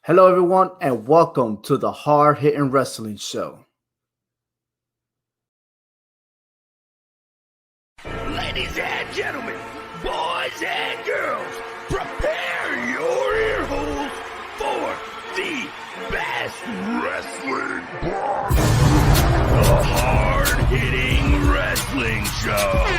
Hello, everyone, and welcome to the Hard Hittin' Wrestling Show. Ladies and gentlemen, boys and girls, prepare your ear holes for the best wrestling part, the Hard Hitting Wrestling Show.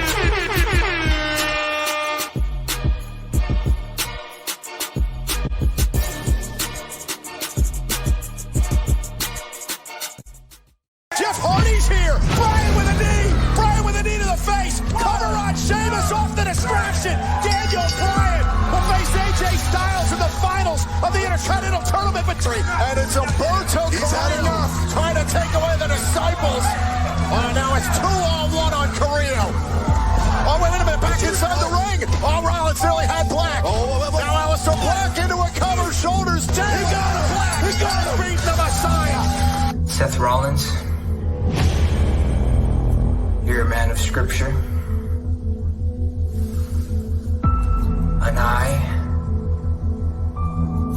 Jeff Hardy's here. Brian with a knee to the face. Cover on Sheamus off the distraction. Daniel Bryan will face AJ Styles in the finals of the Intercontinental Tournament victory. And it's Humberto Carrillo trying to take away the disciples. Now it's 2-on-1 on Carrillo. Oh, wait a minute, back inside the ring. Oh, Rollins nearly had Black. Now Aleister Black into a cover, shoulders down. He got a Black. He got to beat the Messiah. Seth Rollins, you're a man of scripture. An eye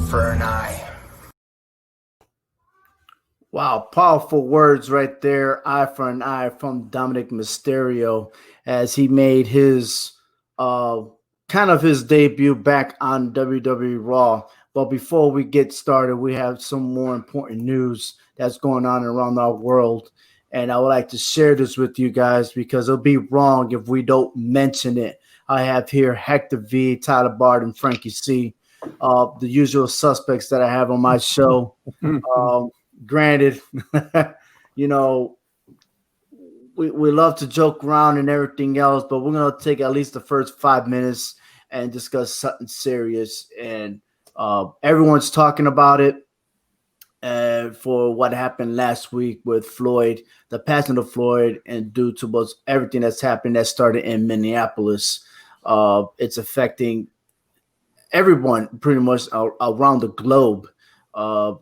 for an eye. Wow, powerful words right there. Eye for an eye from Dominic Mysterio as he made his kind of his debut back on WWE Raw. But before we get started, we have some more important news that's going on around our world. And I would like to share this with you guys because it'll be wrong if we don't mention it. I have here Hector V, Tyler Bard, and Frankie C, the usual suspects that I have on my show. Granted, you know, we love to joke around and everything else, but we're going to take at least the first 5 minutes and discuss something serious. And everyone's talking about it. For what happened last week with Floyd, the passing of Floyd, and due to everything that's happened that started in Minneapolis, it's affecting everyone pretty much around the globe.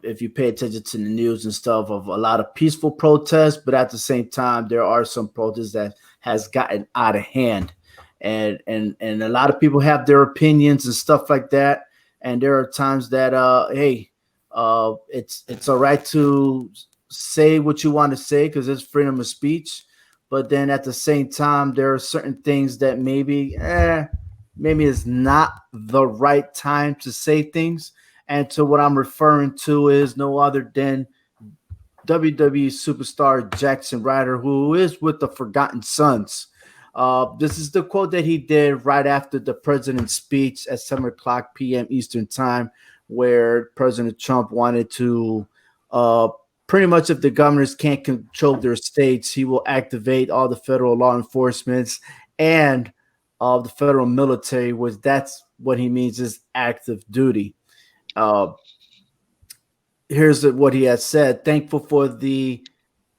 If you pay attention to the news and stuff, of a lot of peaceful protests, but at the same time, there are some protests that has gotten out of hand, and a lot of people have their opinions and stuff like that. And there are times that, hey. It's all right to say what you want to say because it's freedom of speech, but then at the same time, there are certain things that maybe it's not the right time to say things. And to what I'm referring to is no other than WWE superstar Jackson Ryder, who is with the Forgotten Sons. This is the quote that he did right after the president's speech at 7:00 p.m. Eastern time, where President Trump wanted to pretty much, if the governors can't control their states, he will activate all the federal law enforcement and the federal military, which that's what he means is active duty. Here's what he has said. Thankful for the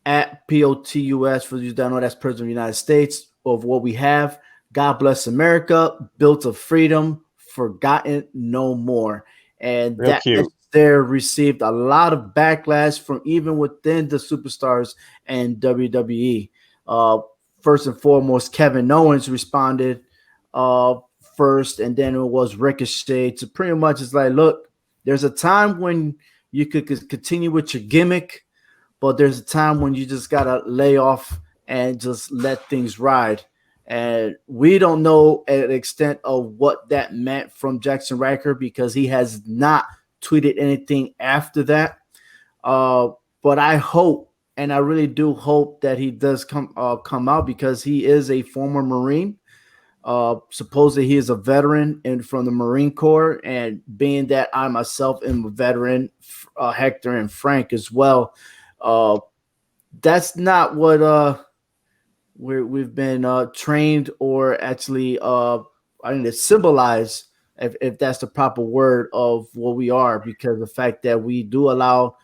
at POTUS, for you don't know, that's President of the United States, of what we have. God bless America, built of freedom, forgotten no more. And Real that cute. there received a lot of backlash from even within the superstars and WWE. First and foremost, Kevin Owens responded first, and then it was Ricochet. So pretty much it's like, look, there's a time when you could continue with your gimmick, but there's a time when you just got to lay off and just let things ride. And we don't know an extent of what that meant from Jackson Ryder because he has not tweeted anything after that. But I hope, and I really do hope, that he does come out because he is a former Marine. Supposedly he is a veteran and from the Marine Corps, and being that I myself am a veteran, Hector and Frank as well. That's not what we've been trained, or actually I think to symbolize, if that's the proper word, of what we are, because the fact that we do allow,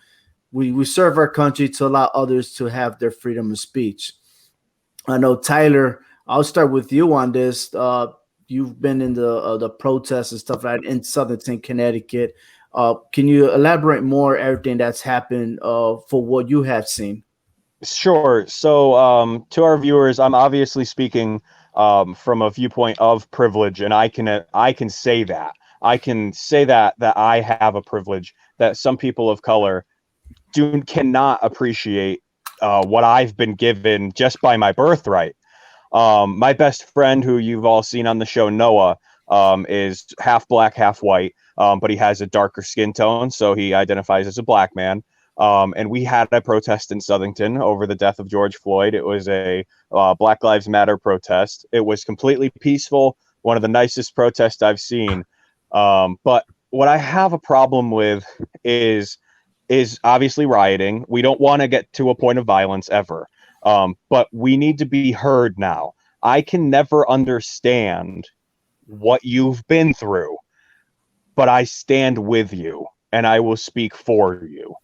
we serve our country to allow others to have their freedom of speech. I know, Tyler, I'll start with you on this. You've been in the protests and stuff like that in Southern Connecticut. Can you elaborate more everything that's happened for what you have seen? Sure. So to our viewers, I'm obviously speaking from a viewpoint of privilege, and I can say that. I can say that I have a privilege that some people of color cannot appreciate what I've been given just by my birthright. My best friend, who you've all seen on the show, Noah, is half black, half white, but he has a darker skin tone, so he identifies as a black man. And we had a protest in Southington over the death of George Floyd. It was a Black Lives Matter protest. It was completely peaceful, one of the nicest protests I've seen. But what I have a problem with is obviously rioting. We don't want to get to a point of violence ever. But we need to be heard now. I can never understand what you've been through, but I stand with you and I will speak for you.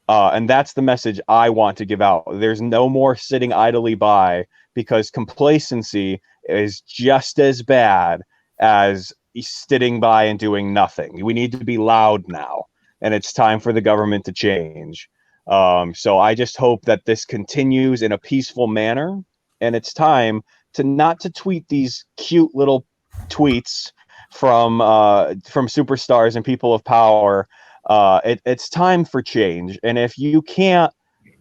And that's the message I want to give out. There's no more sitting idly by, because complacency is just as bad as sitting by and doing nothing. We need to be loud now, and it's time for the government to change. So I just hope that this continues in a peaceful manner, and it's time to not to tweet these cute little tweets from superstars and people of power. It's time for change. And if you can't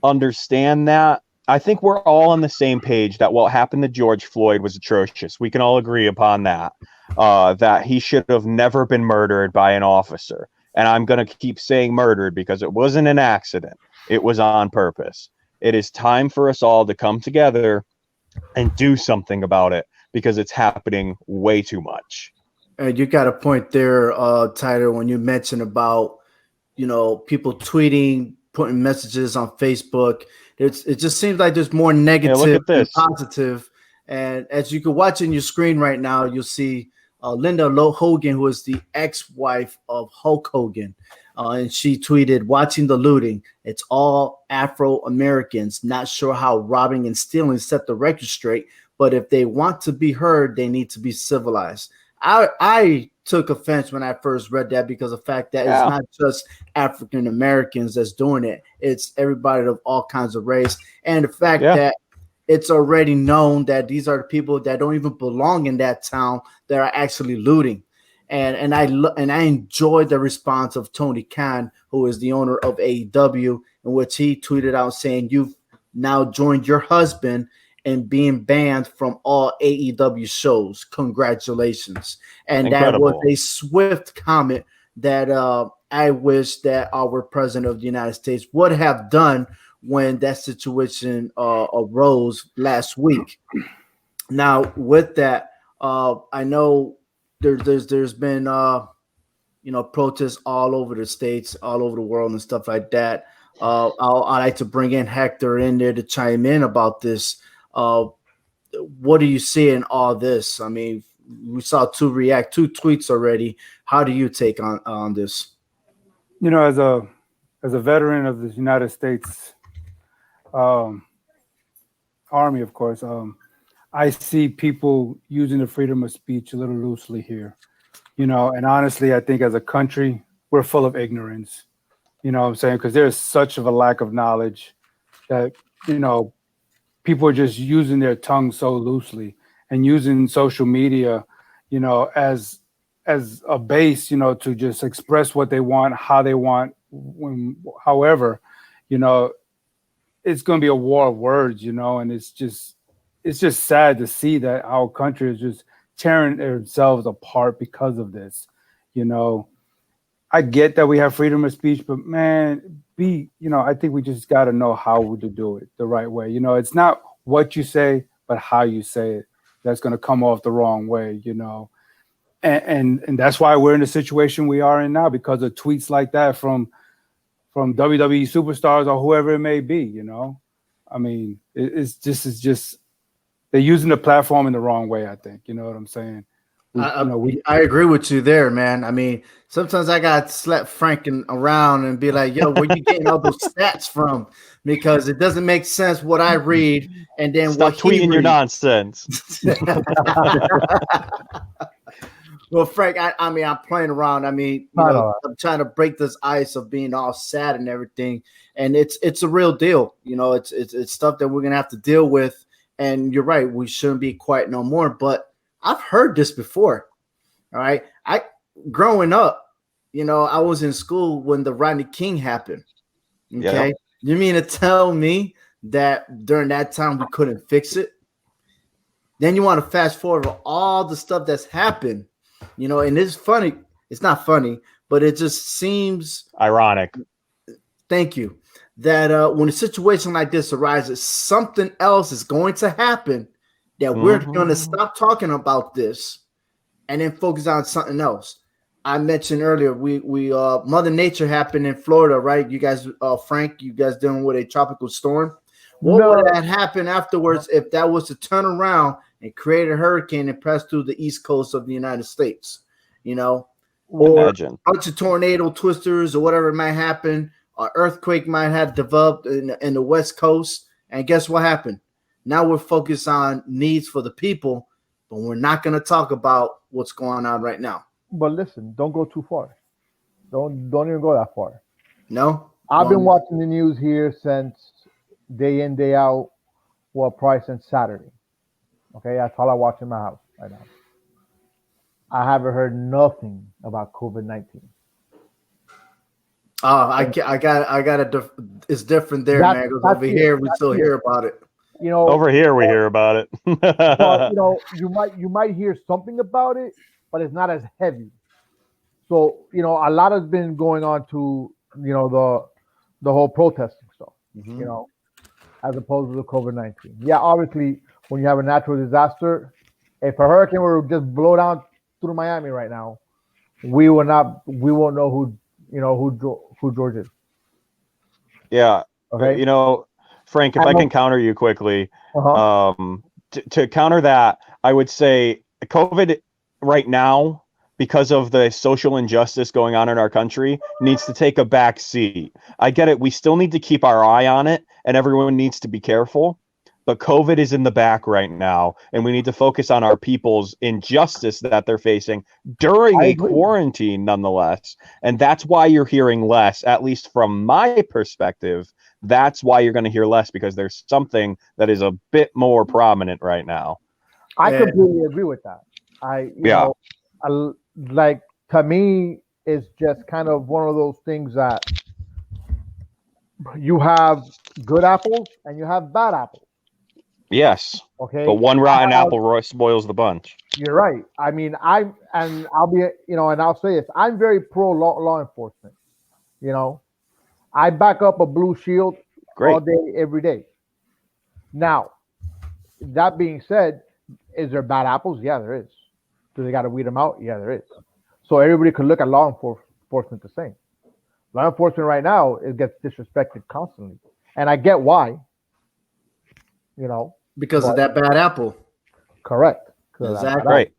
understand that, I think we're all on the same page that what happened to George Floyd was atrocious. We can all agree upon that, that he should have never been murdered by an officer. And I'm going to keep saying murdered because it wasn't an accident. It was on purpose. It is time for us all to come together and do something about it, because it's happening way too much. And you got a point there, Tyler, when you mentioned about, people tweeting, putting messages on Facebook. It just seems like there's more negative than positive. And as you can watch in your screen right now, you'll see Linda Hogan, who is the ex-wife of Hulk Hogan. And she tweeted, "Watching the looting, it's all Afro-Americans, not sure how robbing and stealing set the record straight, but if they want to be heard, they need to be civilized." I took offense when I first read that, because of the fact that it's not just African Americans that's doing it. It's everybody of all kinds of race. And the fact that it's already known that these are the people that don't even belong in that town that are actually looting. And I enjoyed the response of Tony Khan, who is the owner of AEW, in which he tweeted out saying, "You've now joined your husband and being banned from all AEW shows. Congratulations." And Incredible. That was a swift comment that I wish that our president of the United States would have done when that situation arose last week. Now, with that, I know there's been protests all over the states, all over the world, and stuff like that. I'd like to bring in Hector in there to chime in about this. What do you see in all this? I mean, we saw two tweets already. How do you take on this? As a veteran of the United States Army, of course, I see people using the freedom of speech a little loosely here. And honestly, I think as a country, we're full of ignorance. You know what I'm saying? Because there's such of a lack of knowledge that, people are just using their tongue so loosely and using social media, as a base, to just express what they want, how they want, however, it's going to be a war of words, and it's just sad to see that our country is just tearing themselves apart because of this. I get that we have freedom of speech, but man, I think we just got to know how to do it the right way. It's not what you say, but how you say it that's going to come off the wrong way, and that's why we're in the situation we are in now, because of tweets like that from WWE superstars or whoever it may be. I mean, it's just they're using the platform in the wrong way. I think, you know what I'm saying? I agree with you there, man. I mean, sometimes I got slap Franken around and be like, "Yo, where you getting all those stats from?" Because it doesn't make sense what I read and then Stop tweeting your nonsense. Well, Frank, I mean, I'm playing around. I mean, I'm trying to break this ice of being all sad and everything, and it's a real deal. It's stuff that we're gonna have to deal with. And you're right, we shouldn't be quiet no more. But I've heard this before. All right. growing up, I was in school when the Rodney King happened. Okay. Yeah. You mean to tell me that during that time we couldn't fix it? Then you want to fast forward all the stuff that's happened, and it's funny. It's not funny, but it just seems ironic. Thank you. That when a situation like this arises, something else is going to happen that we're going to stop talking about this and then focus on something else. I mentioned earlier, we Mother Nature happened in Florida, right? You guys, Frank, you guys dealing with a tropical storm. What would that happen afterwards if that was to turn around and create a hurricane and pass through the east coast of the United States? Or Imagine. a bunch of tornado twisters or whatever might happen. An earthquake might have developed in the West Coast. And guess what happened? Now we're focused on needs for the people, but we're not going to talk about what's going on right now. But listen, don't go too far. Don't even go that far. No? I've been watching the news here since day in, day out. Well, probably since Saturday. Okay, that's all I watch in my house right now. I haven't heard nothing about COVID-19. I got it's different there, man. Because over here, we still hear about it. Over here we hear about it. Well, you might hear something about it, but it's not as heavy. So, a lot has been going on to, the whole protesting stuff, as opposed to the COVID-19. Yeah, obviously, when you have a natural disaster, if a hurricane were to just blow down through Miami right now, we won't know who George is. Yeah. Okay. Frank, if I can counter you quickly, to counter that, I would say COVID right now, because of the social injustice going on in our country, needs to take a back seat. I get it. We still need to keep our eye on it, and everyone needs to be careful. But COVID is in the back right now, and we need to focus on our people's injustice that they're facing during a quarantine, nonetheless. And that's why you're hearing less, at least from my perspective. That's why you're going to hear less, because there's something that is a bit more prominent right now. I completely agree with that. To me, it's just kind of one of those things that you have good apples and you have bad apples. Yes. Okay. But one rotten apple spoils the bunch. You're right. I mean, I'll say this. I'm very pro law enforcement. I back up a blue shield all day, every day. Now, that being said, is there bad apples? Yeah, there is. Do they got to weed them out? Yeah, there is. So everybody could look at law enforcement the same. Law enforcement right now, it gets disrespected constantly. And I get why. Because of that bad apple. Correct. Exactly. Right.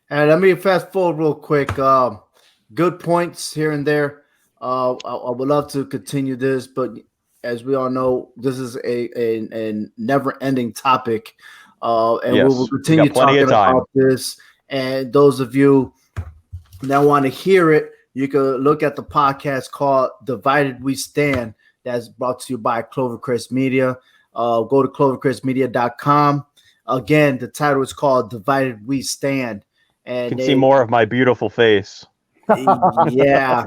And let me fast forward real quick. Good points here and there. I would love to continue this, but as we all know, this is a never-ending topic. And we will continue talking about this. And those of you that want to hear it, you can look at the podcast called Divided We Stand. That's brought to you by Clovercrest Media. Go to clovercrestmedia.com. Again, the title is called Divided We Stand. And you can see more of my beautiful face. Yeah.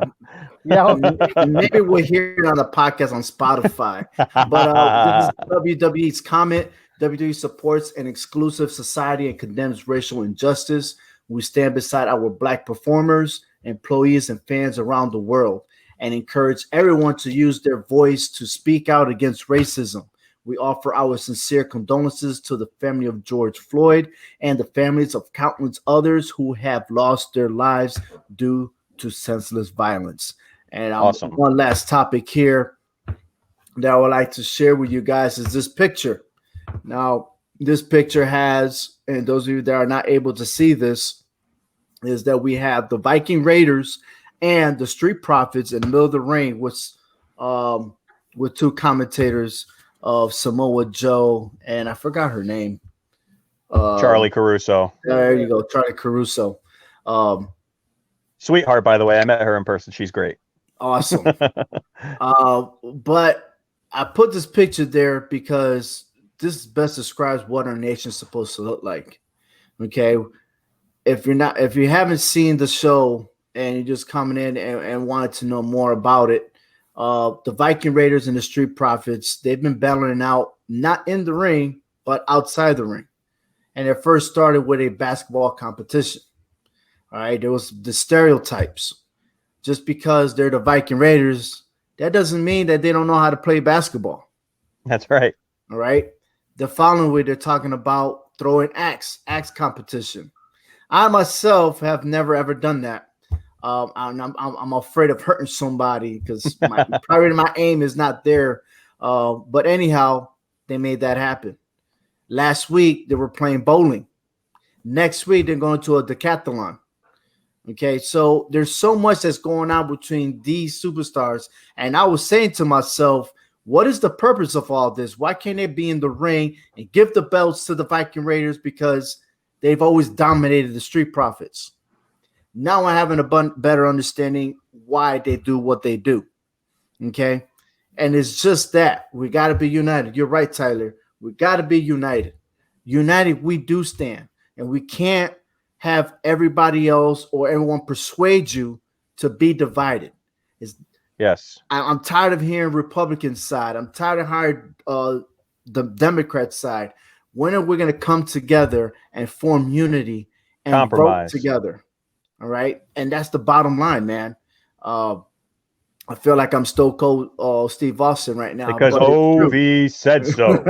Maybe we'll hear it on the podcast on Spotify. But this is WWE's comment. WWE supports an exclusive society and condemns racial injustice. We stand beside our Black performers, employees, and fans around the world and encourage everyone to use their voice to speak out against racism. We offer our sincere condolences to the family of George Floyd and the families of countless others who have lost their lives due to senseless violence. And one last topic here that I would like to share with you guys is this picture. Now, this picture has, and those of you that are not able to see this, is that we have the Viking Raiders and the Street Profits in the middle of the ring with two commentators of Samoa Joe, and I forgot her name. Charlie Caruso. There you go, Charlie Caruso. Sweetheart, by the way. I met her in person. She's great. Awesome. But I put this picture there because this best describes what our nation's supposed to look like. Okay. If you haven't seen the show and you're just coming in and wanted to know more about it, the Viking Raiders and the Street Profits, they've been battling out not in the ring, but outside the ring. And it first started with a basketball competition. All right, there was the stereotypes. Just because they're the Viking Raiders, that doesn't mean that they don't know how to play basketball. That's right. All right. The following week, they're talking about throwing axe competition. I myself have never ever done that. I'm afraid of hurting somebody because probably my aim is not there. But anyhow, they made that happen. Last week they were playing bowling. Next week they're going to a decathlon. Okay, so there's so much that's going on between these superstars, and I was saying to myself, what is the purpose of all this? Why can't they be in the ring and give the belts to the Viking Raiders because they've always dominated the Street Profits? Now I'm having a better understanding why they do what they do. Okay, and it's just that we got to be united. You're right, Tyler. We got to be united. United, we do stand, and we can't have everybody else or everyone persuade you to be divided. Yes. I'm tired of hearing Republican side. I'm tired of hearing the Democrat side. When are we going to come together and form unity and compromise vote together? All right. And that's the bottom line, man. I feel like I'm Stone Cold Steve Austin right now. Because OV said so.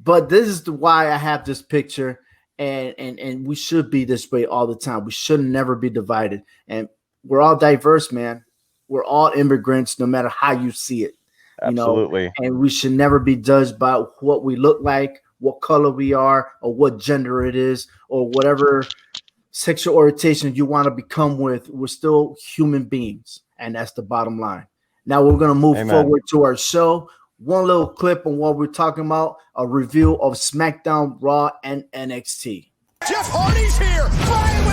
But this is why I have this picture. And we should be this way all the time. We should never be divided. And we're all diverse, man. We're all immigrants, no matter how you see it. Absolutely. And we should never be judged by what we look like, what color we are, or what gender it is, or whatever sexual orientation you want to become with. We're still human beings. And that's the bottom line. Now we're going to move forward to our show. One little clip on what we're talking about, a review of SmackDown, Raw, and NXT. Jeff Hardy's here, Brian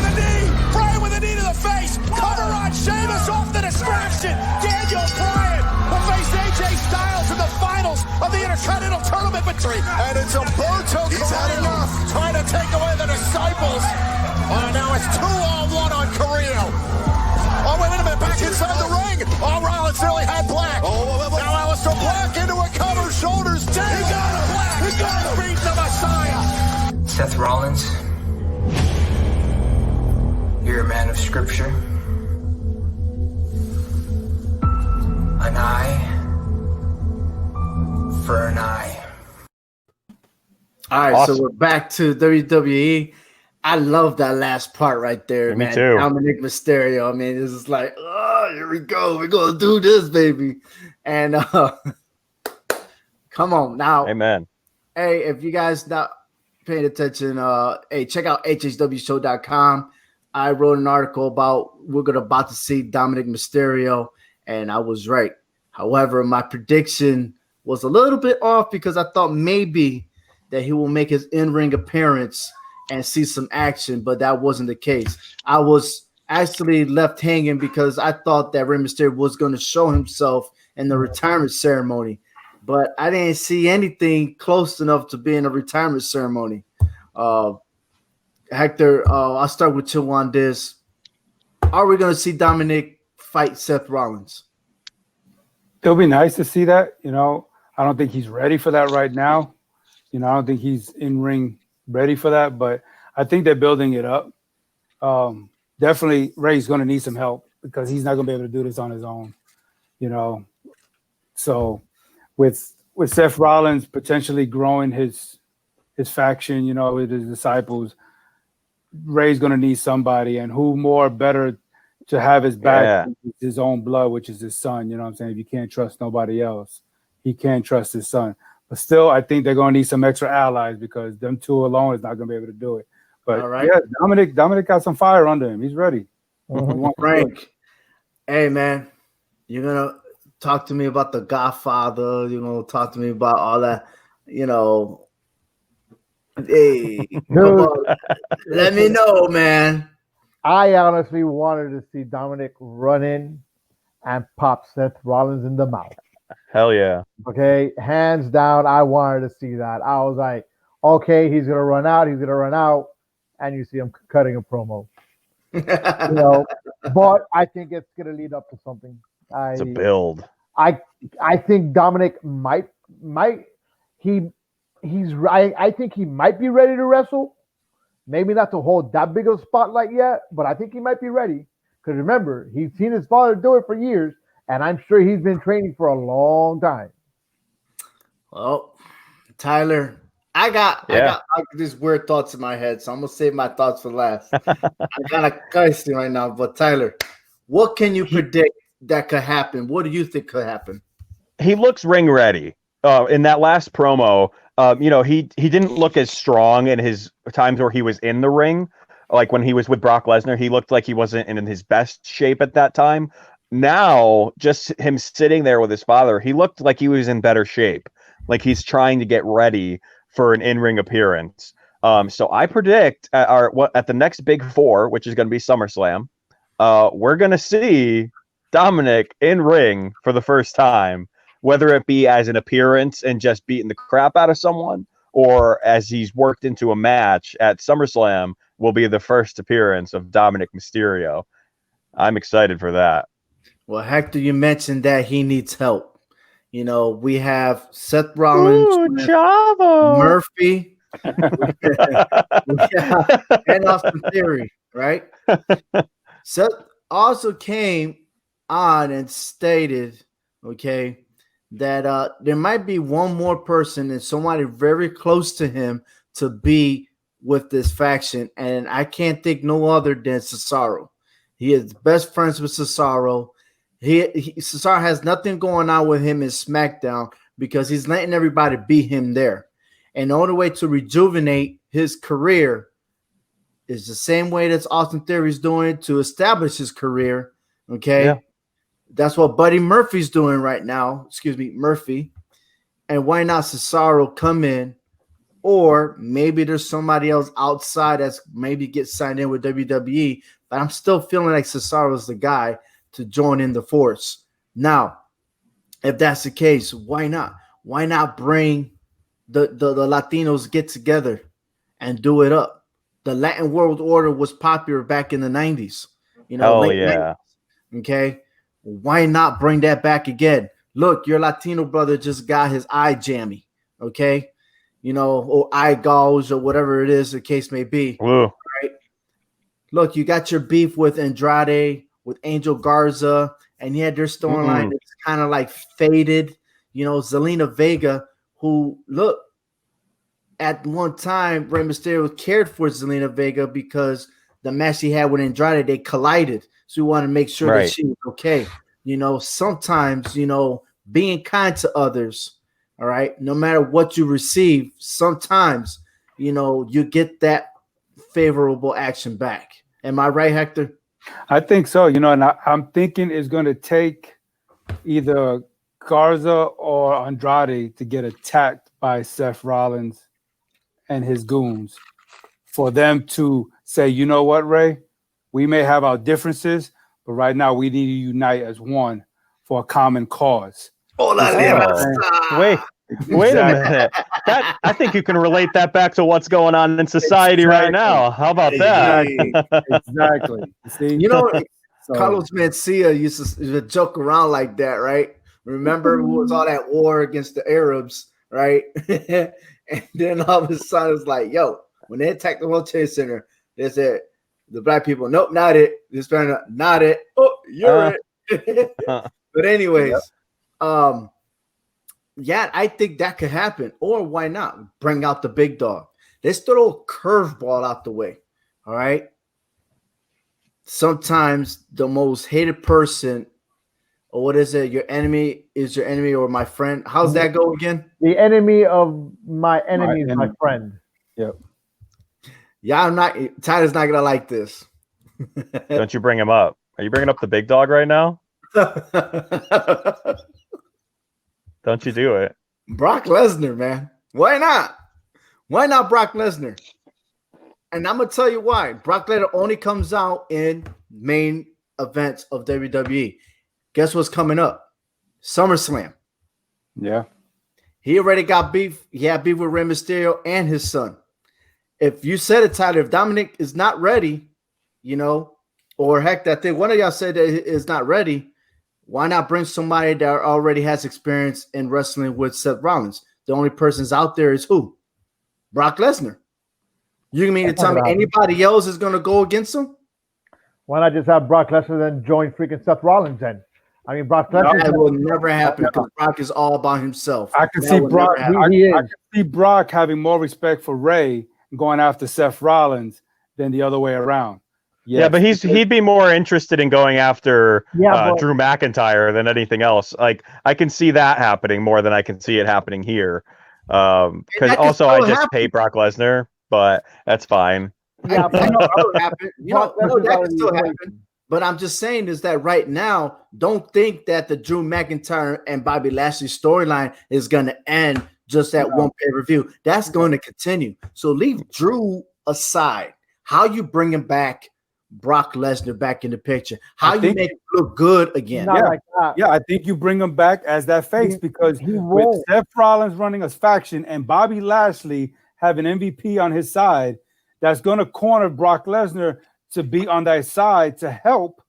with a knee to the face, cover on Sheamus off the distraction. Daniel Bryan will face AJ Styles in the finals of the Intercontinental Tournament victory. And it's Umberto Carrillo trying to take away the disciples. Now it's 2-on-1 on Carrillo. Oh, wait a minute, back inside the ring. Oh, Rollins nearly had Black. Now Alistair Black into a cover, shoulders down. He got him, Black. He got him. Beat the Messiah. Seth Rollins, you're a man of scripture. An eye for an eye. All right, awesome. So we're back to WWE. I love that last part right there, man. Me too. Dominic Mysterio. I mean, it's just like, oh, here we go. We're going to do this, baby. And come on now. Amen. Hey, if you guys not paying attention, hey, check out hhwshow.com. I wrote an article about we're about to see Dominic Mysterio, and I was right. However, my prediction was a little bit off because I thought maybe that he will make his in-ring appearance and see some action, but that wasn't the case. I was actually left hanging because I thought that Rey Mysterio was going to show himself in the retirement ceremony, but I didn't see anything close enough to being a retirement ceremony. Hector, I'll start with you on this. Are we going to see Dominic fight Seth Rollins? It'll be nice to see that. I don't think he's ready for that right now. I don't think he's in ring ready for that, but I think they're building it up. Definitely Ray's going to need some help because he's not going to be able to do this on his own, So with Seth Rollins potentially growing his faction, with his disciples, Ray's going to need somebody, and who more better to have his back with his own blood, which is his son. You know what I'm saying? If you can't trust nobody else, he can't trust his son. But still, I think they're going to need some extra allies because them two alone is not going to be able to do it. But yeah, Dominic got some fire under him. He's ready. Frank, hey man, you're gonna talk to me about the Godfather. Talk to me about all that. Hey, come on. Let me know, man. I honestly wanted to see Dominic run in and pop Seth Rollins in the mouth. Hell yeah. Okay, hands down, I wanted to see that. I was like, okay, he's going to run out, and you see him cutting a promo. But I think it's going to lead up to something. It's a build. I think Dominic might he's right. I think he might be ready to wrestle. Maybe not to hold that big of a spotlight yet, but I think he might be ready. Because remember, he's seen his father do it for years, and I'm sure he's been training for a long time. Well, Tyler, I got these weird thoughts in my head, so I'm gonna save my thoughts for last. I'm kind of cursing right now, but Tyler, what can you predict that could happen? What do you think could happen? He looks ring ready. In that last promo, he didn't look as strong in his times where he was in the ring. Like when he was with Brock Lesnar, he looked like he wasn't in his best shape at that time. Now, just him sitting there with his father, he looked like he was in better shape. Like he's trying to get ready for an in-ring appearance. So I predict at the next Big Four, which is going to be SummerSlam, we're going to see Dominic in ring for the first time, whether it be as an appearance and just beating the crap out of someone, or as he's worked into a match at SummerSlam, will be the first appearance of Dominic Mysterio. I'm excited for that. Well, Hector, you mentioned that he needs help. We have Seth Rollins, Murphy, and Austin Theory, right? Seth also came on and stated, okay, that there might be one more person and somebody very close to him to be with this faction, and I can't think no other than Cesaro. He is best friends with Cesaro. Cesaro has nothing going on with him in SmackDown because he's letting everybody beat him there. And the only way to rejuvenate his career is the same way that Austin Theory is doing to establish his career. Okay. Yeah. That's what Buddy Murphy's doing right now. Excuse me, Murphy. And why not Cesaro come in? Or maybe there's somebody else outside that's maybe get signed in with WWE. But I'm still feeling like Cesaro is the guy to join in the force. Now, if that's the case, why not? Why not bring the Latinos get together and do it up? The Latin World Order was popular back in the 90s. Late 90s. Okay. Why not bring that back again? Look, your Latino brother just got his eye jammy. Okay. Or eye gouge or whatever it is the case may be. Whoa. Right? Look, you got your beef with Andrade, with Angel Garza, and their storyline that's kind of like faded. Zelina Vega, who, look, at one time, Rey Mysterio cared for Zelina Vega because the match he had with Andrade, they collided. So we want to make sure that she was okay. Sometimes, being kind to others, all right, no matter what you receive, sometimes, you get that favorable action back. Am I right, Hector? I think so, and I'm thinking it's going to take either Garza or Andrade to get attacked by Seth Rollins and his goons for them to say, you know what, Ray, we may have our differences, but right now we need to unite as one for a common cause. Wait a minute. I think you can relate that back to what's going on in society right now. How about that? Exactly. See? Carlos Mencia used to joke around like that, right? Remember who was all that war against the Arabs, right? And then all of a sudden it's like, yo, when they attacked the World Trade Center, they said, the black people, nope, not it. This man, not it. Oh, you're it. But anyways, yeah, I think that could happen. Or why not bring out the big dog? Let's throw a curveball out the way. All right. Sometimes the most hated person, or what is it? Your enemy is your enemy, or my friend. How's that go again? The enemy of my enemy is my friend. Yep. Yeah, Tyler's not gonna like this. Don't you bring him up? Are you bringing up the big dog right now? Don't you do it. Brock Lesnar, man. Why not? Why not Brock Lesnar? And I'm going to tell you why. Brock Lesnar only comes out in main events of WWE. Guess what's coming up? SummerSlam. Yeah. He already got beef. He had beef with Rey Mysterio and his son. If you said it, Tyler, if Dominic is not ready, Or heck, that thing. One of y'all said that is not ready. Why not bring somebody that already has experience in wrestling with Seth Rollins? The only person's out there is who? Brock Lesnar. You mean to tell me anybody else is going to go against him? Why not just have Brock Lesnar then join freaking Seth Rollins then? I mean, Brock Lesnar. That will never happen because Brock is all about himself. I can see Brock. I can see Brock having more respect for Ray going after Seth Rollins than the other way around. Yes. Yeah, but he'd be more interested in going after Drew McIntyre than anything else. Like I can see that happening more than I can see it happening here. Because also I just hate Brock Lesnar, but that's fine. Yeah, but that can still happen. But I'm just saying is that right now, don't think that the Drew McIntyre and Bobby Lashley storyline is going to end just at one pay-per-view. That's going to continue. So leave Drew aside. How you bring him back? Brock Lesnar back in the picture. How you make him look good again? Yeah, I think you bring him back as that face because with Seth Rollins running a faction and Bobby Lashley having MVP on his side, that's going to corner Brock Lesnar to be on that side to help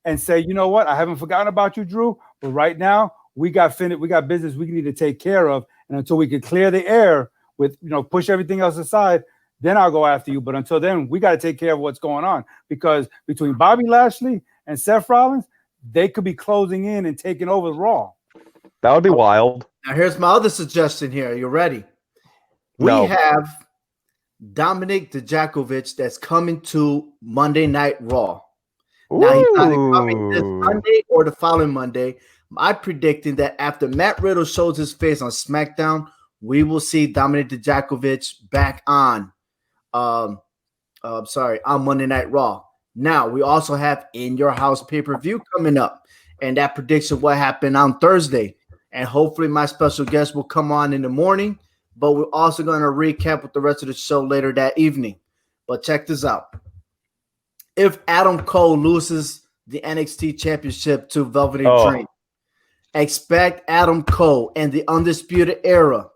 and say, you know what, I haven't forgotten about you, Drew, but right now we got business we need to take care of, and until we can clear the air with push everything else aside. Then I'll go after you. But until then, we got to take care of what's going on because between Bobby Lashley and Seth Rollins, they could be closing in and taking over Raw. That would be wild. Now, here's my other suggestion here. You ready? We have Dominic Dijakovic that's coming to Monday Night Raw. Ooh. Now, he's either coming this Monday or the following Monday. I'm predicting that after Matt Riddle shows his face on SmackDown, we will see Dominic Dijakovic back on Monday Night Raw. Now, we also have In Your House pay-per-view coming up, and that prediction will happen on Thursday. And hopefully my special guest will come on in the morning, but we're also going to recap with the rest of the show later that evening. But check this out. If Adam Cole loses the NXT Championship to Velveteen Dream, expect Adam Cole and the Undisputed Era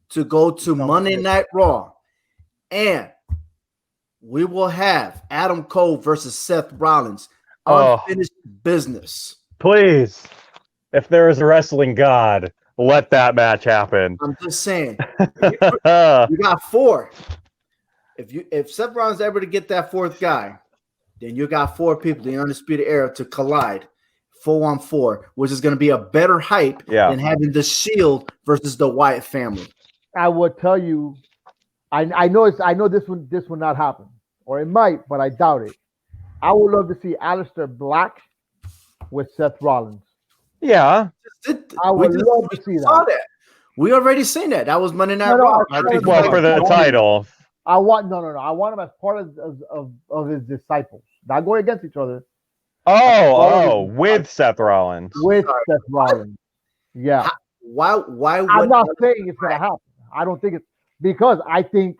to go to Monday Night Raw, and we will have Adam Cole versus Seth Rollins. Unfinished business. Please, if there is a wrestling god, let that match happen. I'm just saying. You got 4. If Seth Rollins is able to get that 4th guy, then you got 4 people, the Undisputed Era, to collide 4-on-4, which is going to be a better hype than having the Shield versus the Wyatt family. I would tell you, I know this will not happen, or it might, but I doubt it. I would love to see Aleister Black with Seth Rollins. Yeah, I would love to see that. We already seen that. That was Monday Night Raw. For the title. I want I want him as part of his disciples, not going against each other. With Seth Rollins. With Seth Rollins. Yeah. Why I'm not saying it's gonna happen. I don't think it's because I think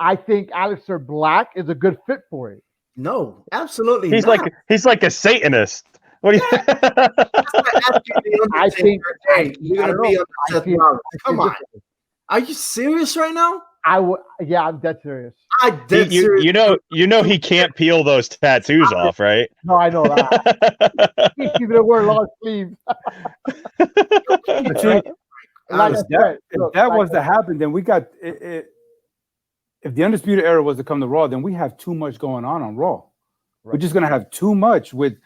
Aleister Black is a good fit for it. No, absolutely. He's like a Satanist. What do you? I think you're gonna be on Seth Rollins. Come on, are you serious right now? I'm dead serious. You know he can't peel those tattoos off, right? No, I know that. He's gonna wear long sleeves. If that was to happen, then we got it. If the Undisputed Era was to come to Raw, then we have too much going on Raw. Right. We're just gonna have too much with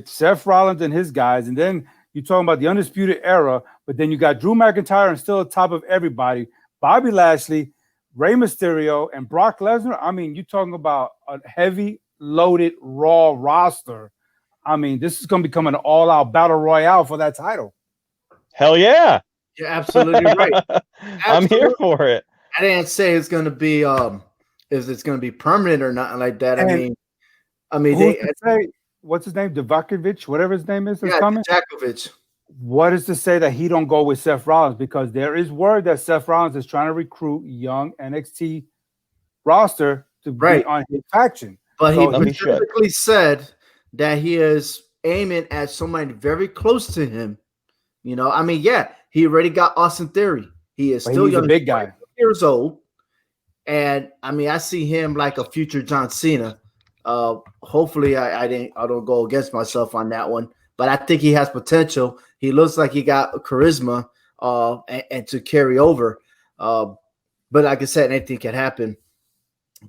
Seth Rollins and his guys, and then you're talking about the Undisputed Era, but then you got Drew McIntyre and still on top of everybody, Bobby Lashley, Rey Mysterio, and Brock Lesnar. I mean, you're talking about a heavy loaded Raw roster. I mean, this is going to become an all-out battle royale for that title. Hell yeah! You're absolutely right. I'm here for it. I didn't say it's going to be it's going to be permanent or nothing like that. I mean, what's his name? Divakovic, whatever his name is coming. Divakovic. What is to say that he don't go with Seth Rollins? Because there is word that Seth Rollins is trying to recruit young NXT roster to be on his faction. But he specifically said that he is aiming at somebody very close to him. You know, I mean, he already got Austin Theory. He is still young, a big guy, years old, and I mean, I see him like a future John Cena. Hopefully, I don't go against myself on that one. But I think he has potential. He looks like he got charisma and to carry over. But like I said, anything can happen.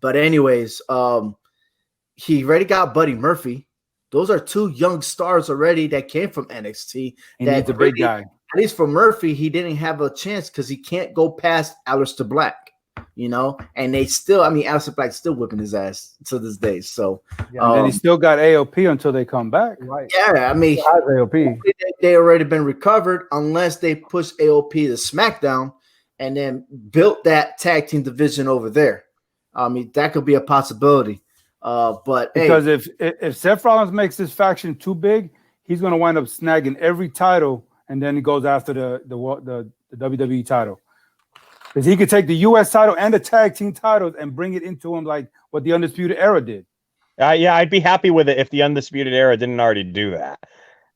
But anyways, he already got Buddy Murphy. Those are two young stars already that came from NXT. He needs a big guy. At least for Murphy, he didn't have a chance because he can't go past Aleister Black, and they still, Aleister Black's still whipping his ass to this day. So, and then he still got AOP until they come back. Right. Yeah, AOP. They already been recovered unless they push AOP to SmackDown and then built that tag team division over there. That could be a possibility. But because if Seth Rollins makes this faction too big, he's going to wind up snagging every title, and then he goes after the WWE title. Because he could take the U.S. title and the tag team titles and bring it into him like what the Undisputed Era did. Yeah, I'd be happy with it if the Undisputed Era didn't already do that.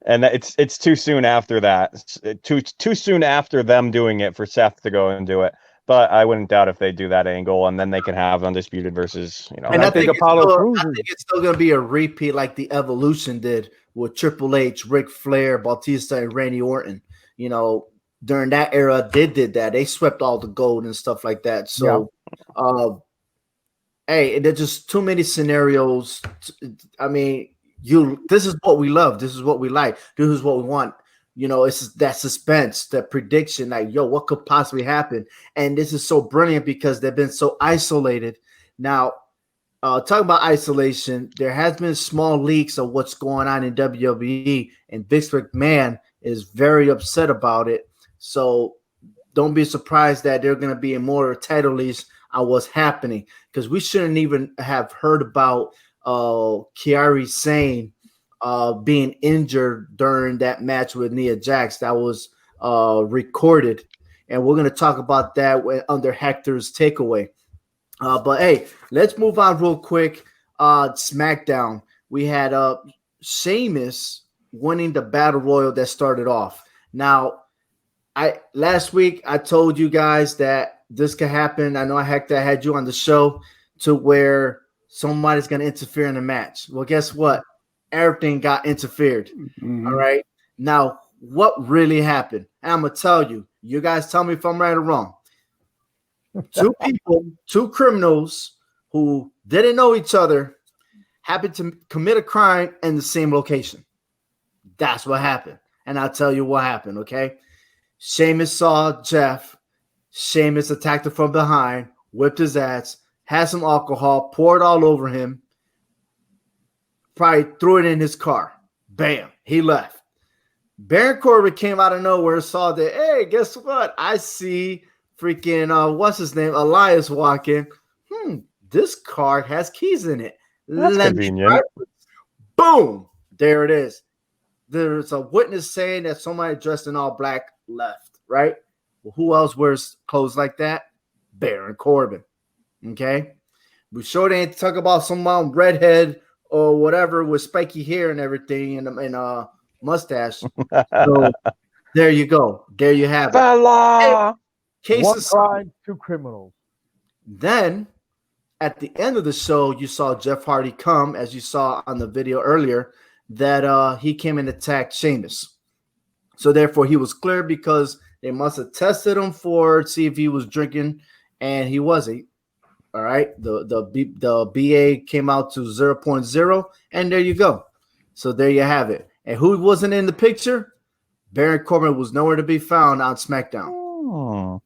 And it's too soon after that. Too soon after them doing it for Seth to go and do it. But I wouldn't doubt if they do that angle, and then they can have Undisputed versus, And I think it's still going to be a repeat like the Evolution did with Triple H, Ric Flair, Bautista, and Randy Orton. During that era, they did that. They swept all the gold and stuff like that. So, there's just too many scenarios. This is what we love. This is what we like. This is what we want. It's that suspense, that prediction, like, what could possibly happen? And this is so brilliant because they've been so isolated. Now, talking about isolation, there has been small leaks of what's going on in WWE, and Vince McMahon is very upset about it. So don't be surprised that they're going to be in more title leaks on what's happening, because we shouldn't even have heard about Kairi Sane being injured during that match with Nia Jax that was recorded, and we're going to talk about that under Hector's takeaway. But hey, let's move on real quick. SmackDown, we had Sheamus winning the Battle Royal that started off. Now, last week I told you guys that this could happen. I know Hector had you on the show to where somebody's going to interfere in the match. Well, guess what? Everything got interfered. Mm-hmm. All right. Now, what really happened? And I'm going to tell you. You guys tell me if I'm right or wrong. Two criminals who didn't know each other happened to commit a crime in the same location. That's what happened. And I'll tell you what happened, okay? Sheamus saw Jeff. Sheamus attacked him from behind, whipped his ass, had some alcohol, poured all over him, probably threw it in his car. Bam, he left. Baron Corbin came out of nowhere and saw that, hey, guess what? I see freaking, what's his name, Elias walking. This car has keys in it. That's convenient. Boom, there it is. There's a witness saying that somebody dressed in all black left, right? Well, who else wears clothes like that? Baron Corbin. Okay? We sure didn't talk about some redhead or whatever with spiky hair and everything and a mustache. So there you go. There you have it. One crime, two criminals. Then at the end of the show, you saw Jeff Hardy come, as you saw on the video earlier, that he came and attacked Sheamus. So therefore, he was clear because they must have tested him see if he was drinking, and he wasn't. All right, the BA came out to 0.0, and there you go. So there you have it. And who wasn't in the picture? Baron Corbin was nowhere to be found on SmackDown. Oh.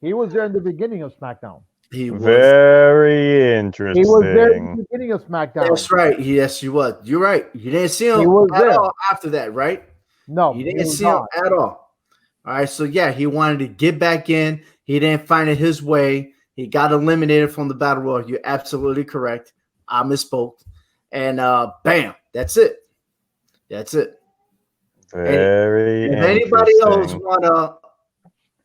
He was there in the beginning of SmackDown. He was very interesting. He was there in the beginning of SmackDown. That's right. Yes, you was. You're right. You didn't see him at all after that, right? No, you didn't see him at all. All right. So yeah, he wanted to get back in. He didn't find it his way. He got eliminated from the Battle Royal. You're absolutely correct. I misspoke. And bam, that's it. That's it. Very. If anybody else want to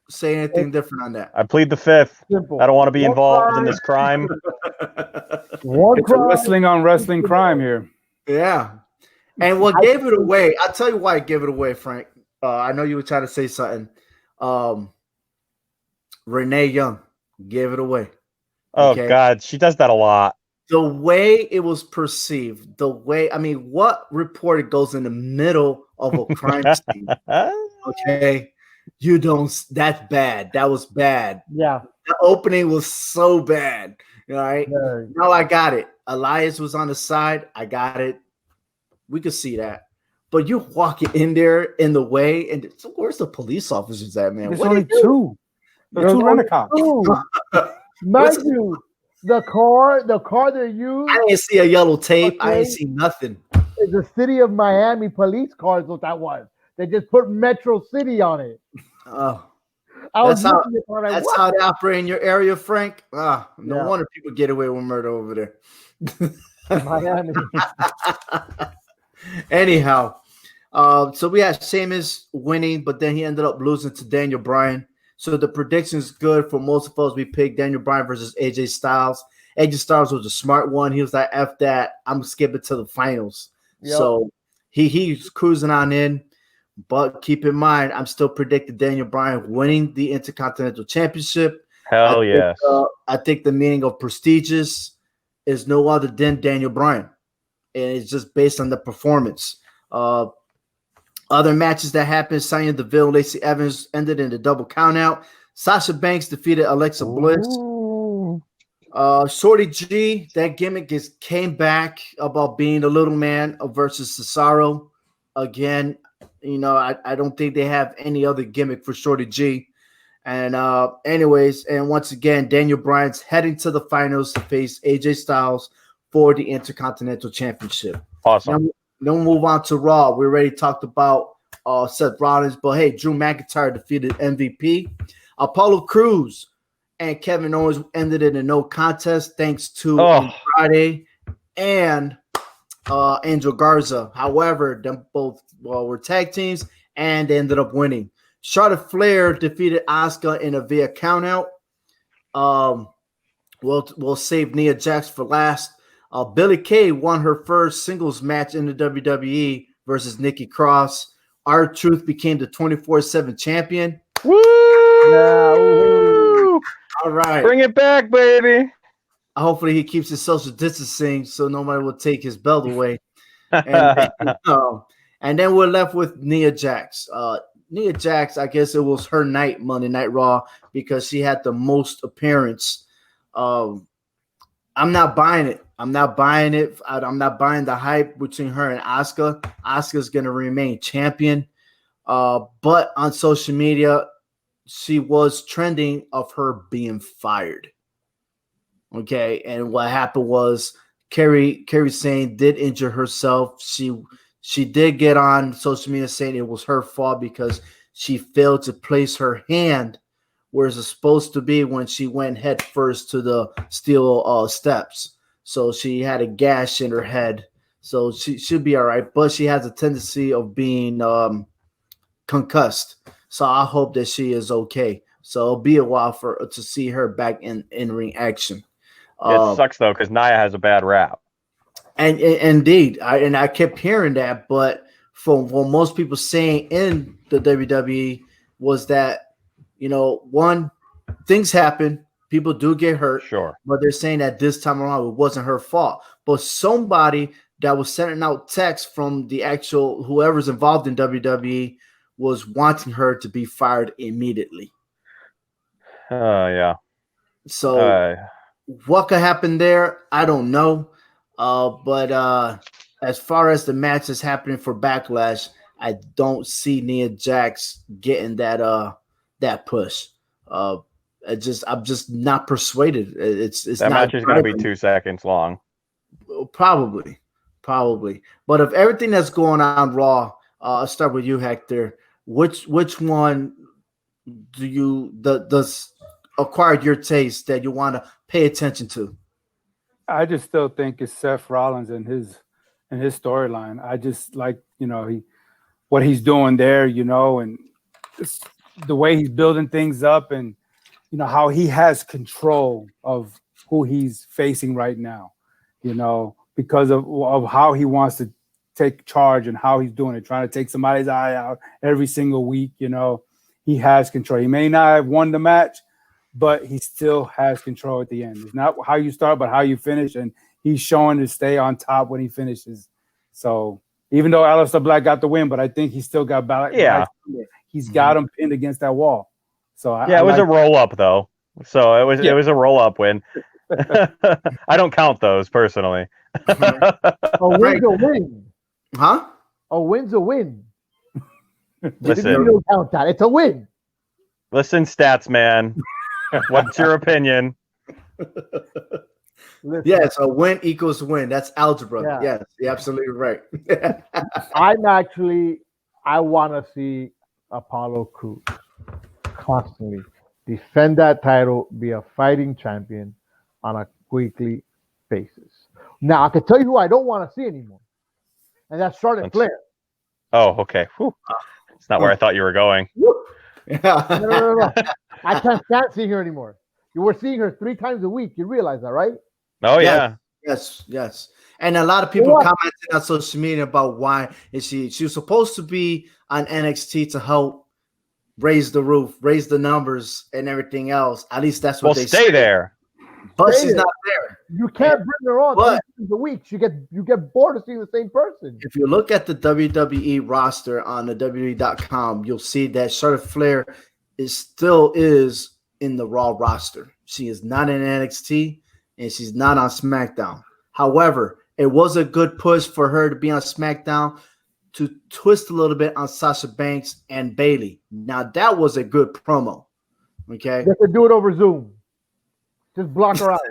say anything different on that, I plead the fifth. Simple. I don't want to be involved in this crime. It's a wrestling on wrestling crime here. Yeah. And what gave it away, I'll tell you why I gave it away, Frank. I know you were trying to say something. Renee Young gave it away. Oh, God. She does that a lot. The way it was perceived, what reported goes in the middle of a crime scene? Okay, that's bad. That was bad. Yeah. The opening was so bad. All right. Very. Now I got it. Elias was on the side. I got it. We could see that. But you walking in there in the way, and where's the police officers at, man? There's What only they do? two. There's two rent-a-cops. Mind you, the car they use I didn't see a yellow tape. I didn't see nothing. is the city of Miami police cars. What that was? They just put Metro City on it. Oh, That's how they operate in your area, Frank. No wonder people get away with murder over there. Miami. Anyhow, so we had Sheamus winning, but then he ended up losing to Daniel Bryan. So the prediction's good for most of us. We picked Daniel Bryan versus AJ Styles. AJ Styles was a smart one. He was like, F that. I'm skipping to the finals. Yep. So he's cruising on in. But keep in mind, I'm still predicting Daniel Bryan winning the Intercontinental Championship. Hell yes. I think the meaning of prestigious is no other than Daniel Bryan. And it's just based on the performance. Other matches that happened, Sonya Deville and Lacey Evans ended in a double countout. Sasha Banks defeated Alexa Bliss. Shorty G, that gimmick came back about being the little man versus Cesaro. Again, I don't think they have any other gimmick for Shorty G. And anyways, and once again, Daniel Bryan's heading to the finals to face AJ Styles for the Intercontinental Championship. Awesome. Then we'll move on to Raw. We already talked about Seth Rollins, but hey, Drew McIntyre defeated MVP. Apollo Crews and Kevin Owens ended in a no contest thanks to Andrade and Angel Garza. However, them both were tag teams and they ended up winning. Charlotte Flair defeated Asuka in a via countout. We'll save Nia Jax for last. Billie Kay won her first singles match in the WWE versus Nikki Cross. R-Truth became the 24/7 champion. Woo! Yeah, woo! All right. Bring it back, baby. Hopefully he keeps his social distancing so nobody will take his belt away. And then we're left with Nia Jax. Nia Jax, I guess it was her night, Monday Night Raw, because she had the most appearance. I'm not buying it. I'm not buying it. I'm not buying the hype between her and Asuka. Asuka's going to remain champion. But on social media, she was trending of her being fired. Okay. And what happened was Kairi Sane did injure herself. She did get on social media saying it was her fault because she failed to place her hand where it's supposed to be when she went head first to the steel steps. So she had a gash in her head. So she should be all right, but she has a tendency of being concussed. So I hope that she is okay. So it'll be a while to see her back in ring action. It sucks though because Nia has a bad rap. And indeed, I kept hearing that, but from what most people saying in the WWE was that, one, things happen, people do get hurt, sure, but they're saying that this time around it wasn't her fault. But somebody that was sending out texts from the actual whoever's involved in WWE was wanting her to be fired immediately. Yeah. So what could happen there? I don't know. But as far as the matches happening for Backlash, I don't see Nia Jax getting that push. I'm just not persuaded. It's that match is going to be 2 seconds long. Probably. But of everything that's going on Raw, I'll start with you, Hector. Which one does acquired your taste that you want to pay attention to? I just still think it's Seth Rollins and his storyline. I just like, what he's doing there, and the way he's building things up and, how he has control of who he's facing right now, because of how he wants to take charge and how he's doing it, trying to take somebody's eye out every single week. He has control. He may not have won the match, but he still has control at the end. It's not how you start, but how you finish. And he's showing to stay on top when he finishes. So even though Aleister Black got the win, but I think he still got Black. Yeah. He's got him pinned against that wall. So it was a roll up though. So it was a roll up win. I don't count those personally. A win's a win. Huh? A win's a win. Listen, You don't count that. It's a win. listen, stats man. What's your opinion? Listen, Yes, a win equals win. That's algebra. Yeah. Yes, you're absolutely right. I want to see Apollo Crews constantly defend that title, be a fighting champion on a weekly basis. Now, I can tell you who I don't want to see anymore, and that's Charlotte Flair. Oh, okay. Whew. It's not where I thought you were going. No. I can't stand seeing her anymore. You were seeing her 3 times a week. You realize that, right? Oh yeah. Yes. And a lot of people commented on social media about why is she was supposed to be on NXT to help raise the roof, raise the numbers, and everything else. At least that's what they stay say. there. But Stay she's there. not there. You can't bring her on But- 3 times a week. You get bored of seeing the same person. If you look at the WWE roster on the WWE.com, you'll see that Charlotte Flair still is in the Raw roster. She is not in NXT and she's not on SmackDown. However, it was a good push for her to be on SmackDown to twist a little bit on Sasha Banks and Bayley. Now that was a good promo. Okay. They could do it over Zoom. Just block her out.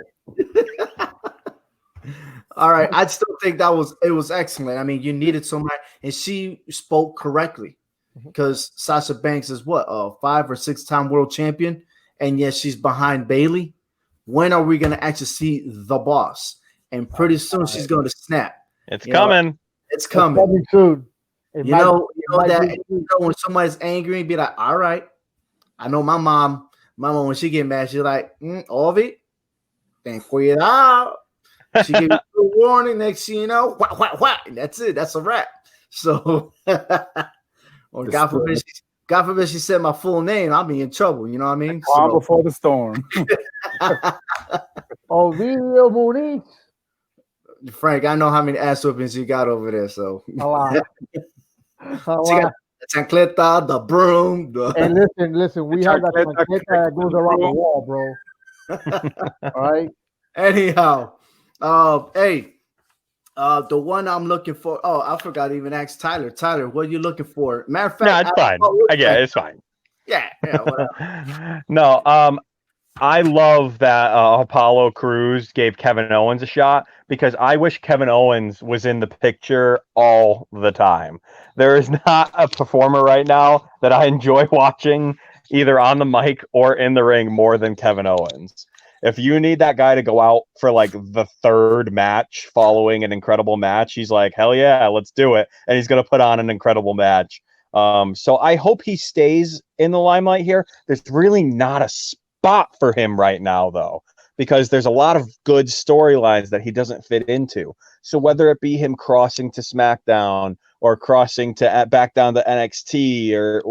All right. I still think it was excellent. I mean, you needed so much, and she spoke correctly because Sasha Banks is what, a 5 or 6 time world champion, and yet she's behind Bayley. When are we going to actually see the boss? And pretty soon she's going to snap. It's coming. It's coming. Coming soon. You know when somebody's angry, be like, all right. I know my mom when she get mad, she's like, Ovi, ten cuidado. She give you a warning. Next thing you know, what? That's it. That's a wrap. So, or God forbid she said my full name, I'll be in trouble. You know what I mean? Calm before the storm. Ovidio Muniz. Frank, I know how many ass whippings you got over there. So, A lot. The chancleta, the broom. And listen, we have that chancleta that goes around the wall, bro. All right. Anyhow, the one I'm looking for. Oh, I forgot to even ask Tyler. Tyler, what are you looking for? Matter of fact, No, it's fine. It's fine. Yeah, whatever. No, I love that Apollo Crews gave Kevin Owens a shot because I wish Kevin Owens was in the picture all the time. There is not a performer right now that I enjoy watching either on the mic or in the ring more than Kevin Owens. If you need that guy to go out for like the 3rd match following an incredible match, he's like, hell yeah, let's do it. And he's going to put on an incredible match. So I hope he stays in the limelight here. There's really not a spot for him right now, though, because there's a lot of good storylines that he doesn't fit into. So whether it be him crossing to SmackDown or crossing to back down to NXT, or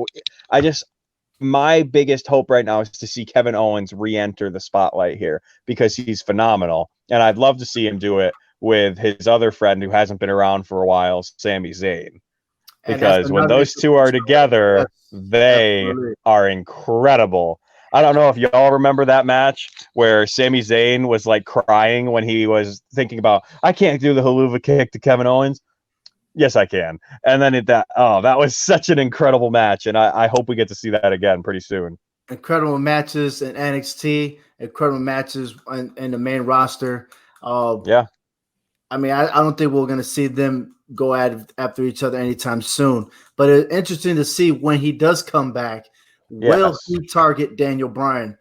my biggest hope right now is to see Kevin Owens re-enter the spotlight here because he's phenomenal. And I'd love to see him do it with his other friend who hasn't been around for a while, Sami Zayn. Because when those two are together, they are incredible. I don't know if y'all remember that match where Sami Zayn was like crying when he was thinking about, I can't do the haluva kick to Kevin Owens. Yes, I can. And then that was such an incredible match. And I hope we get to see that again pretty soon. Incredible matches in NXT, incredible matches in the main roster. Yeah. I mean, I don't think we're going to see them go after each other anytime soon. But it's interesting to see when he does come back, will he target Daniel Bryan?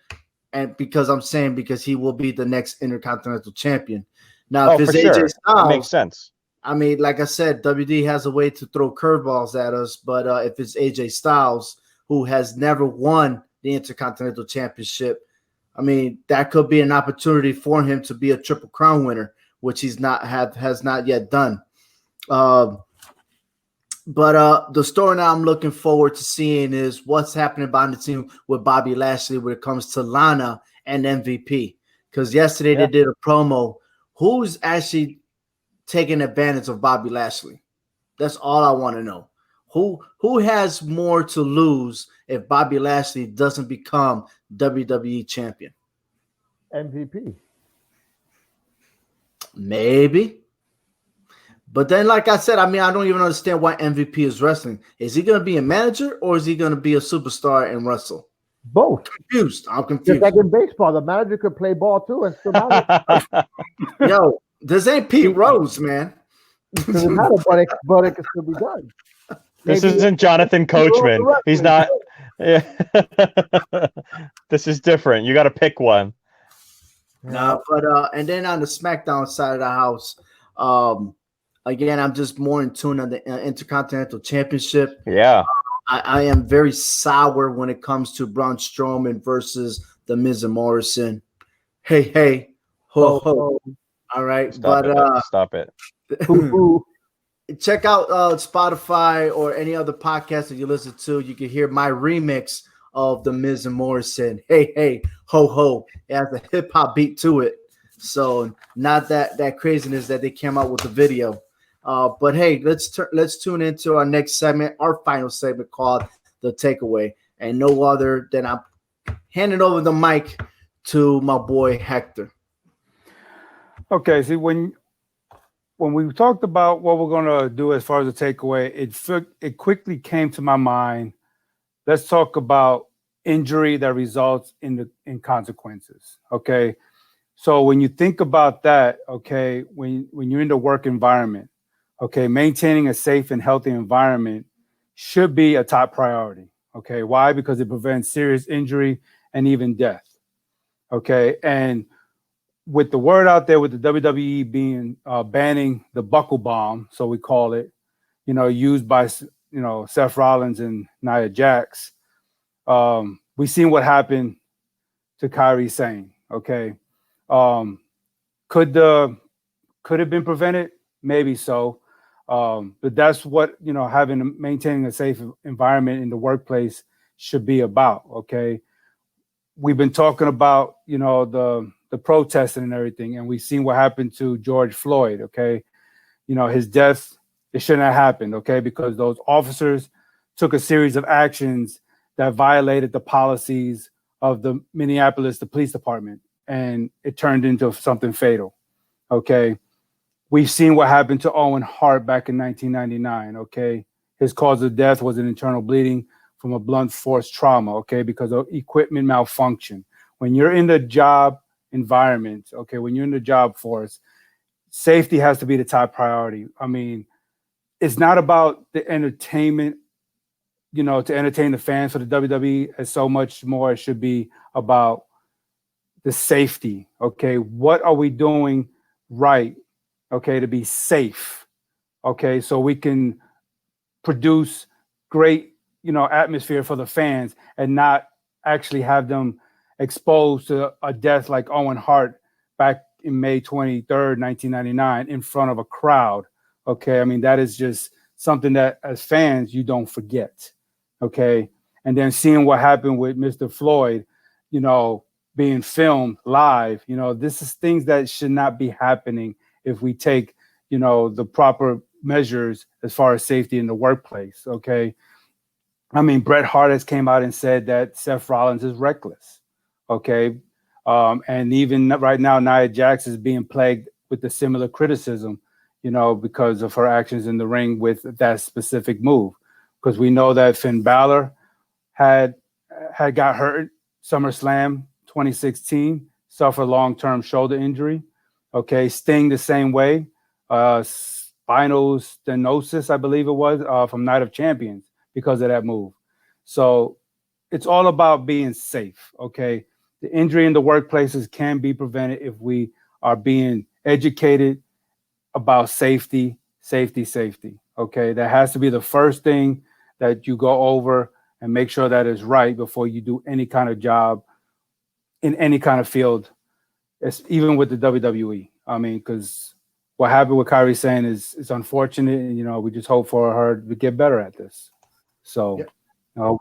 And because he will be the next Intercontinental Champion. Now, if it's AJ Styles, makes sense. I mean, like I said, WD has a way to throw curveballs at us. But if it's AJ Styles, who has never won the Intercontinental Championship, I mean, that could be an opportunity for him to be a Triple Crown winner, which has not yet done. But the story now I'm looking forward to seeing is what's happening behind the scene with Bobby Lashley when it comes to Lana and MVP. Because yesterday they did a promo who's actually taking advantage of Bobby Lashley? That's all I want to know. Who has more to lose if Bobby Lashley doesn't become WWE champion? MVP. Maybe. But then, like I said, I mean, I don't even understand why MVP is wrestling. Is he going to be a manager or is he going to be a superstar and wrestle? Both. I'm confused. Just like in baseball, the manager could play ball too and still manage. Yo, this ain't Pete Rose, man. Doesn't matter, but it can still be done. This isn't Jonathan Coachman. He's not. Yeah. This is different. You got to pick one. No, but and then on the SmackDown side of the house, again, I'm just more in tune on the Intercontinental Championship. Yeah. I am very sour when it comes to Braun Strowman versus The Miz and Morrison. Hey, ho, ho. All right. Stop it. Check out Spotify or any other podcast that you listen to. You can hear my remix of The Miz and Morrison. Hey, ho, ho. It has a hip hop beat to it. So not that craziness that they came out with the video. But hey, let's tune into our next segment, our final segment called The Takeaway. And no other than I'm handing over the mic to my boy Hector. Okay, see, when we talked about what we're going to do as far as the takeaway, it quickly came to my mind. Let's talk about injury that results in consequences. Okay, so when you think about that, okay, when you're in the work environment, okay, maintaining a safe and healthy environment should be a top priority. Okay, why? Because it prevents serious injury and even death. Okay, and with the word out there with the WWE being banning the buckle bomb, so we call it, used by Seth Rollins and Nia Jax, we seen what happened to Kairi Sane. Okay, could have been prevented? Maybe so, but that's what maintaining a safe environment in the workplace should be about. Okay, we've been talking about the protesting and everything, and we've seen what happened to George Floyd. Okay, his death, it shouldn't have happened. Okay, because those officers took a series of actions that violated the policies of the police department, and it turned into something fatal. Okay, we've seen what happened to Owen Hart back in 1999. Okay, his cause of death was an internal bleeding from a blunt force trauma. Okay, because of equipment malfunction. When you're in the job environment, okay, when you're in the job force, safety has to be the top priority. I mean, it's not about the entertainment, to entertain the fans for the WWE, as so much more it should be about the safety. Okay, what are we doing right, okay, to be safe, okay, so we can produce great, atmosphere for the fans and not actually have them exposed to a death like Owen Hart back in May 23rd, 1999, in front of a crowd. Okay, I mean, that is just something that as fans, you don't forget. Okay, and then seeing what happened with Mr. Floyd, being filmed live, this is things that should not be happening if we take, the proper measures as far as safety in the workplace. Okay, I mean, Bret Hart has came out and said that Seth Rollins is reckless. Okay, and even right now, Nia Jax is being plagued with the similar criticism, because of her actions in the ring with that specific move. Because we know that Finn Balor had got hurt SummerSlam 2016, suffered long-term shoulder injury. Okay, Sting the same way, spinal stenosis, I believe it was, from Night of Champions because of that move. So it's all about being safe. Okay, the injury in the workplaces can be prevented if we are being educated about safety. Okay, that has to be the first thing that you go over and make sure that is right before you do any kind of job in any kind of field, even with the WWE. I mean, because what happened with Kairi Sane is unfortunate, and we just hope for her to get better at this. So,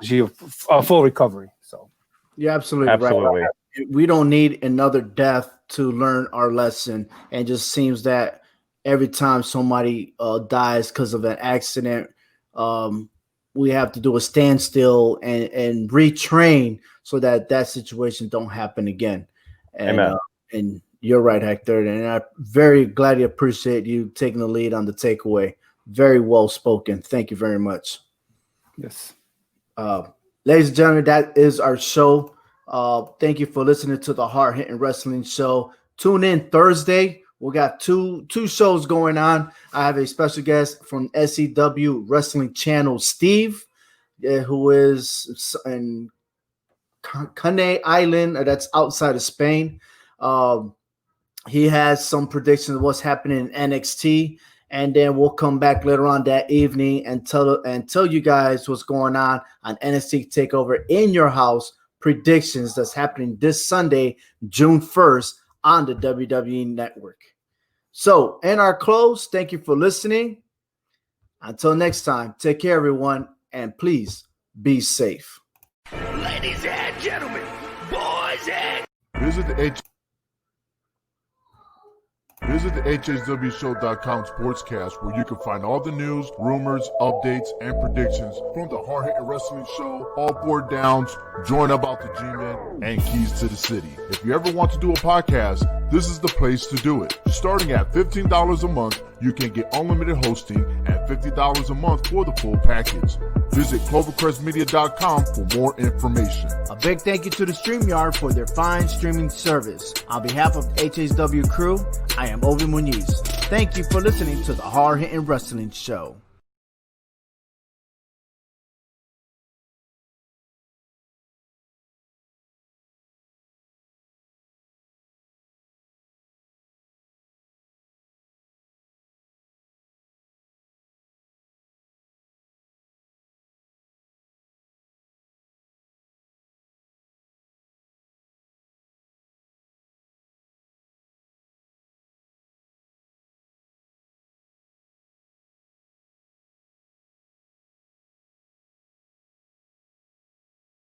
she a full recovery. So, you're absolutely right. We don't need another death to learn our lesson, and just seems that every time somebody dies because of an accident, we have to do a standstill and retrain so that situation don't happen again. And, Amen. And you're right, Hector. And I very gladly appreciate you taking the lead on the takeaway. Very well spoken. Thank you very much. Yes. Ladies and gentlemen, that is our show. Thank you for listening to the Hard Hittin' Wrestling Show. Tune in Thursday. We got two shows going on. I have a special guest from SEW Wrestling Channel, Steve, who is in Canary Island. That's outside of Spain. He has some predictions of what's happening in NXT, and then we'll come back later on that evening and tell you guys what's going on NXT TakeOver in your house. Predictions that's happening this Sunday, June 1st on the WWE Network. So, in our close, thank you for listening. Until next time, take care, everyone, and please be safe. Ladies and gentlemen, boys and Visit the HHWShow.com sportscast, where you can find all the news, rumors, updates, and predictions from the Hard Hittin' Wrestling Show, all 4 downs, join about the G-Men, and keys to the city. If you ever want to do a podcast, this is the place to do it. Starting at $15 a month, you can get unlimited hosting and $50 a month for the full package. Visit CloverCrestMedia.com for more information. A big thank you to the StreamYard for their fine streaming service. On behalf of the HHW crew, I am Ovi Muniz. Thank you for listening to the Hard Hittin' Wrestling Show.